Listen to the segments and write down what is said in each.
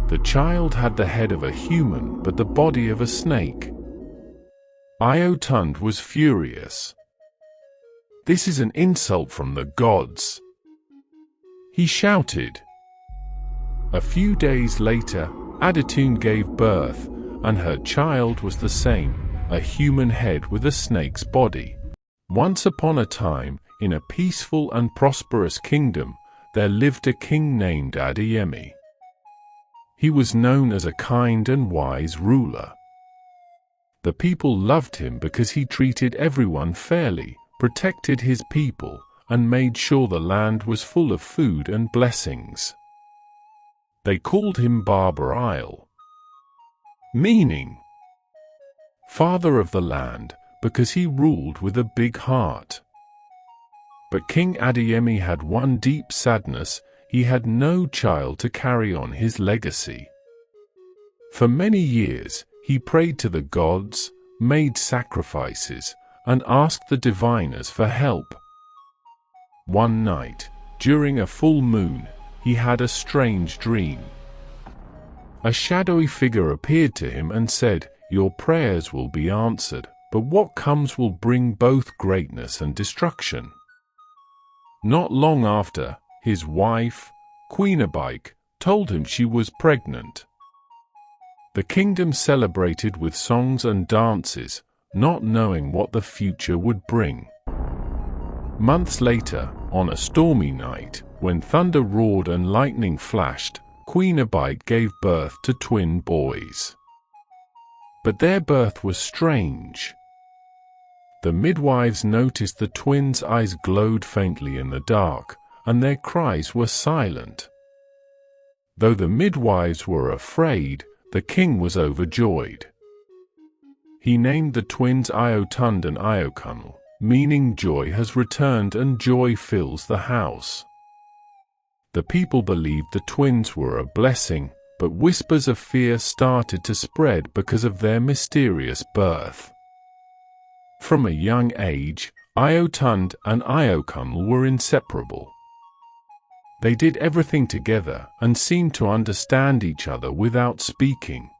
The child had the head of a human but the body of a snake. Ayotunde was furious. "This is an insult from the gods," he shouted. A few days later, Ayotunde gave birth, and her child was the same, a human head with a snake's body. Once upon a time, in a peaceful and prosperous kingdom, there lived a king named Adeyemi. He was known as a kind and wise ruler. The people loved him because he treated everyone fairly, protected his people, and made sure the land was full of food and blessings. They called him Baba Isle, meaning father of the land, because he ruled with a big heart. But King Adeyemi had one deep sadness: he had no child to carry on his legacy. For many years, he prayed to the gods, made sacrifices, and asked the diviners for help. One night, during a full moon, he had a strange dream. A shadowy figure appeared to him and said, "Your prayers will be answered, but what comes will bring both greatness and destruction." Not long after, his wife, Queen Abike, told him she was pregnant. The kingdom celebrated with songs and dances, not knowing what the future would bring. Months later, on a stormy night, when thunder roared and lightning flashed, Queen Abike gave birth to twin boys. But their birth was strange. The midwives noticed the twins' eyes glowed faintly in the dark, and their cries were silent. Though the midwives were afraid, the king was overjoyed. He named the twins Ayotunde and Ayokunle, meaning joy has returned and joy fills the house. The people believed the twins were a blessing, but whispers of fear started to spread because of their mysterious birth. From a young age, Ayotunde and Ayokunle were inseparable. They did everything together and seemed to understand each other without speaking.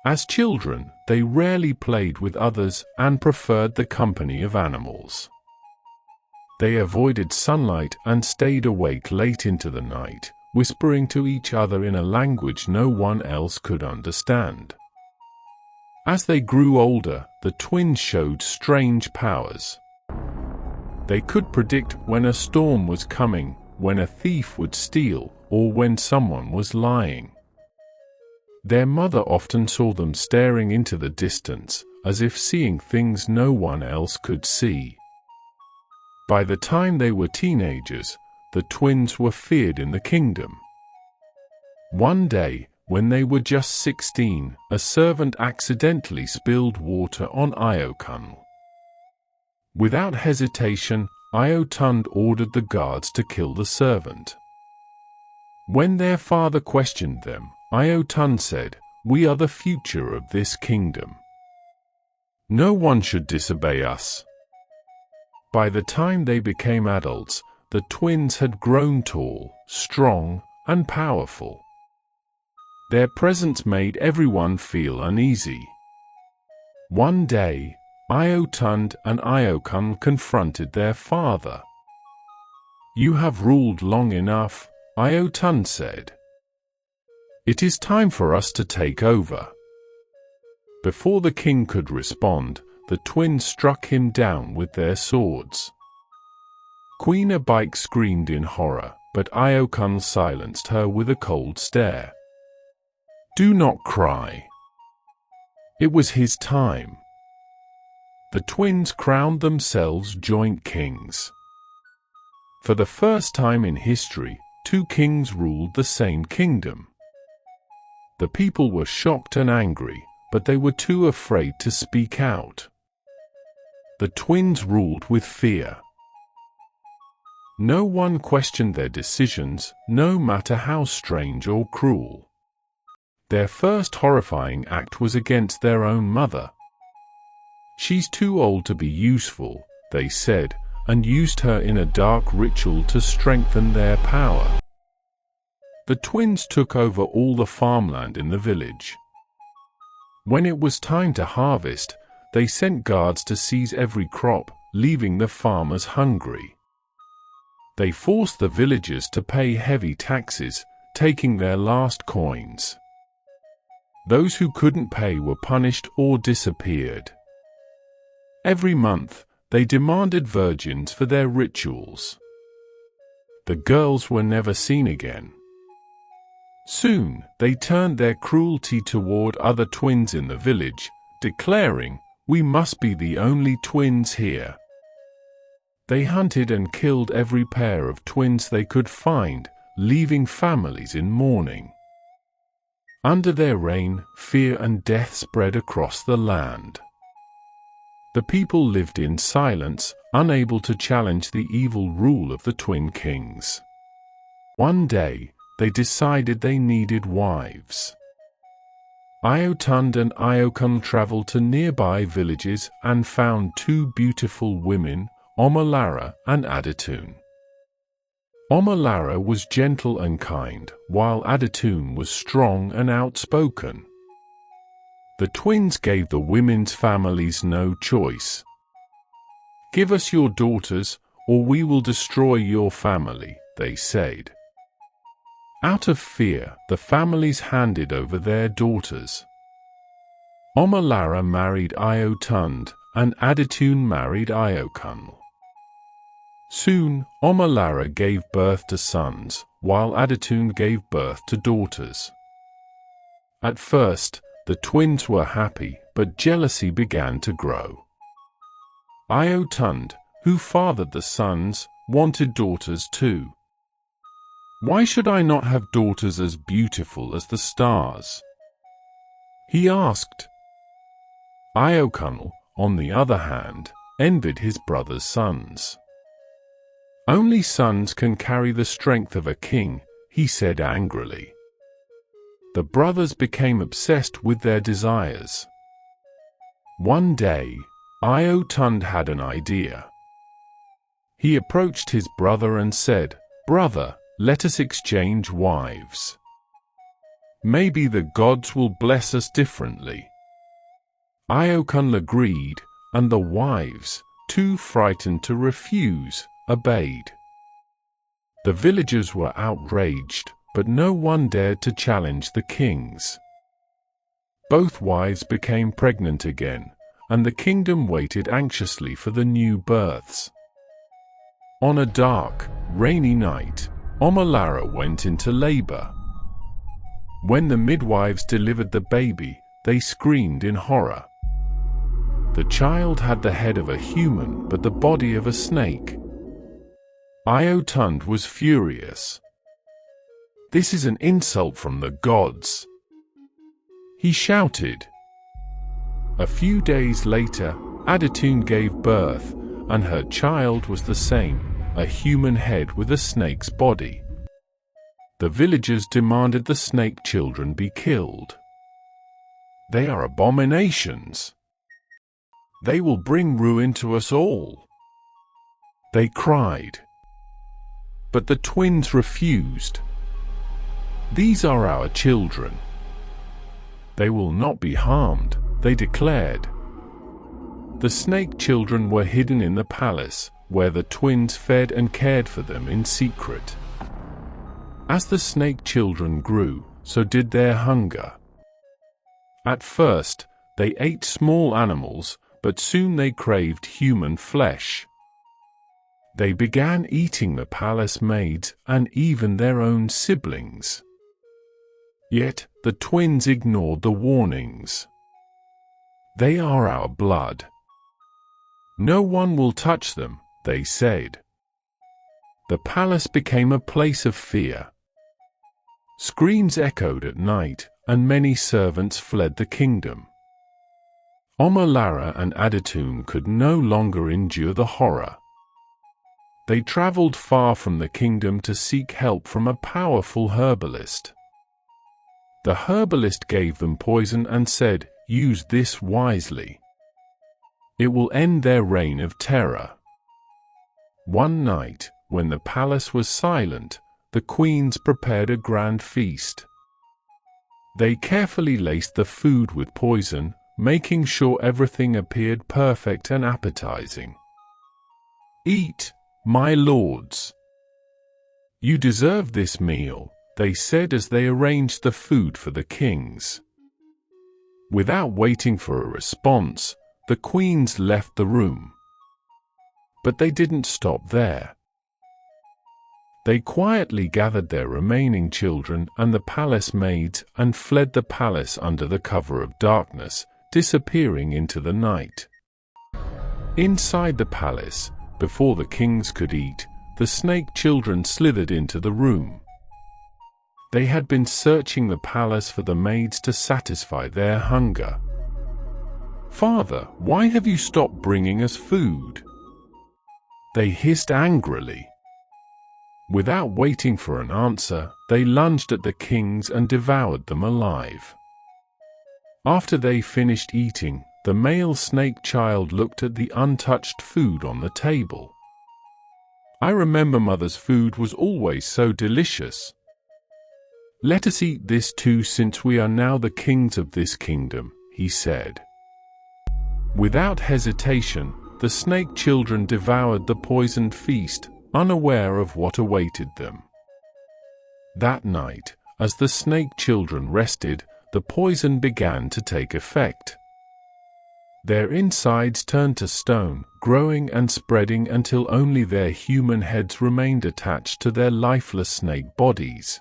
As children, they rarely played with others and preferred the company of animals. They avoided sunlight and stayed awake late into the night, whispering to each other in a language no one else could understand. As they grew older, the twins showed strange powers. They could predict when a storm was coming, when a thief would steal, or when someone was lying. Their mother often saw them staring into the distance, as if seeing things no one else could see. By the time they were teenagers, the twins were feared in the kingdom. One day, when they were just 16, a servant accidentally spilled water on Ayokunle. Without hesitation, Ayotunde ordered the guards to kill the servant. When their father questioned them, Ayotunde said, "We are the future of this kingdom. No one should disobey us." By the time they became adults, the twins had grown tall, strong, and powerful. Their presence made everyone feel uneasy. One day, Ayotunde and Ayokunle confronted their father. "You have ruled long enough," Ayotunde said. "It is time for us to take over." Before the king could respond, the twins struck him down with their swords. Queen Abike screamed in horror, but Ayokunle silenced her with a cold stare. "Do not cry. It was his time." The twins crowned themselves joint kings. For the first time in history, two kings ruled the same kingdom. The people were shocked and angry, but they were too afraid to speak out. The twins ruled with fear. No one questioned their decisions, no matter how strange or cruel. Their first horrifying act was against their own mother. "She's too old to be useful," they said, and used her in a dark ritual to strengthen their power. the twins took over all the farmland in the village. When it was time to harvest, they sent guards to seize every crop, leaving the farmers hungry. They forced the villagers to pay heavy taxes, taking their last coins. Those who couldn't pay were punished or disappeared. Every month, they demanded virgins for their rituals. The girls were never seen again. Soon, they turned their cruelty toward other twins in the village, declaring, "We must be the only twins here." They hunted and killed every pair of twins they could find, leaving families in mourning. Under their reign, fear and death spread across the land. The people lived in silence, unable to challenge the evil rule of the twin kings. One day, they decided they needed wives. Ayotunde and Ayokunle traveled to nearby villages and found two beautiful women, Omolara and Adeyemi. Omolara was gentle and kind, while Adeyemi was strong and outspoken. The twins gave the women's families no choice. "Give us your daughters, or we will destroy your family," they said. Out of fear, the families handed over their daughters. Omolara married Ayotunde, and Adeyemi married Ayokunle. Soon, Omolara gave birth to sons, while Adeyemi gave birth to daughters. At first, the twins were happy, but jealousy began to grow. Ayotunde, who fathered the sons, wanted daughters too. "Why should I not have daughters as beautiful as the stars?" he asked. Ayokunle, on the other hand, envied his brother's sons. "Only sons can carry the strength of a king," he said angrily. The brothers became obsessed with their desires. One day, Ayotunde had an idea. He approached his brother and said, "Brother, let us exchange wives. Maybe the gods will bless us differently." Ayokunle agreed, and the wives, too frightened to refuse, obeyed. The villagers were outraged, but no one dared to challenge the kings. Both wives became pregnant again, and the kingdom waited anxiously for the new births. On a dark, rainy night, Omolara went into labor. When the midwives delivered the baby, they screamed in horror. The child had the head of a human but the body of a snake. Ayotunde was furious. "This is an insult from the gods," he shouted. A few days later, Adeyemi gave birth, and her child was the same, a human head with a snake's body. The villagers demanded the snake children be killed. "They are abominations. They will bring ruin to us all," they cried. But the twins refused. "These are our children. They will not be harmed," they declared. The snake children were hidden in the palace, where the twins fed and cared for them in secret. As the snake children grew, so did their hunger. At first, they ate small animals, but soon they craved human flesh. They began eating the palace maids and even their own siblings. Yet, the twins ignored the warnings. "They are our blood. No one will touch them," they said. The palace became a place of fear. Screams echoed at night, and many servants fled the kingdom. Omolara and Adeyemi could no longer endure the horror. They traveled far from the kingdom to seek help from a powerful herbalist. The herbalist gave them poison and said, "Use this wisely. It will end their reign of terror." One night, when the palace was silent, the queens prepared a grand feast. They carefully laced the food with poison, making sure everything appeared perfect and appetizing. "Eat, my lords. You deserve this meal," they said as they arranged the food for the kings. Without waiting for a response, the queens left the room. But they didn't stop there. They quietly gathered their remaining children and the palace maids and fled the palace under the cover of darkness, disappearing into the night. Inside the palace, before the kings could eat, the snake children slithered into the room. They had been searching the palace for the maids to satisfy their hunger. "Father, why have you stopped bringing us food?" they hissed angrily. Without waiting for an answer, they lunged at the kings and devoured them alive. After they finished eating, the male snake child looked at the untouched food on the table. "I remember Mother's food was always so delicious. Let us eat this too, since we are now the kings of this kingdom," he said. Without hesitation, the snake children devoured the poisoned feast, unaware of what awaited them. That night, as the snake children rested, the poison began to take effect. Their insides turned to stone, growing and spreading until only their human heads remained attached to their lifeless snake bodies.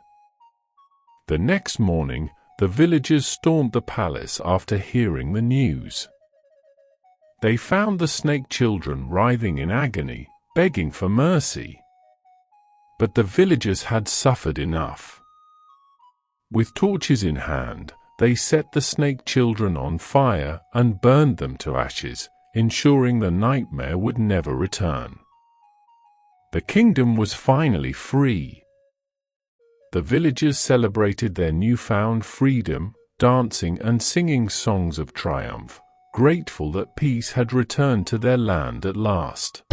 The next morning, the villagers stormed the palace after hearing the news. They found the snake children writhing in agony, begging for mercy. But the villagers had suffered enough. With torches in hand, they set the snake children on fire and burned them to ashes, ensuring the nightmare would never return. The kingdom was finally free. The villagers celebrated their newfound freedom, dancing and singing songs of triumph, grateful that peace had returned to their land at last.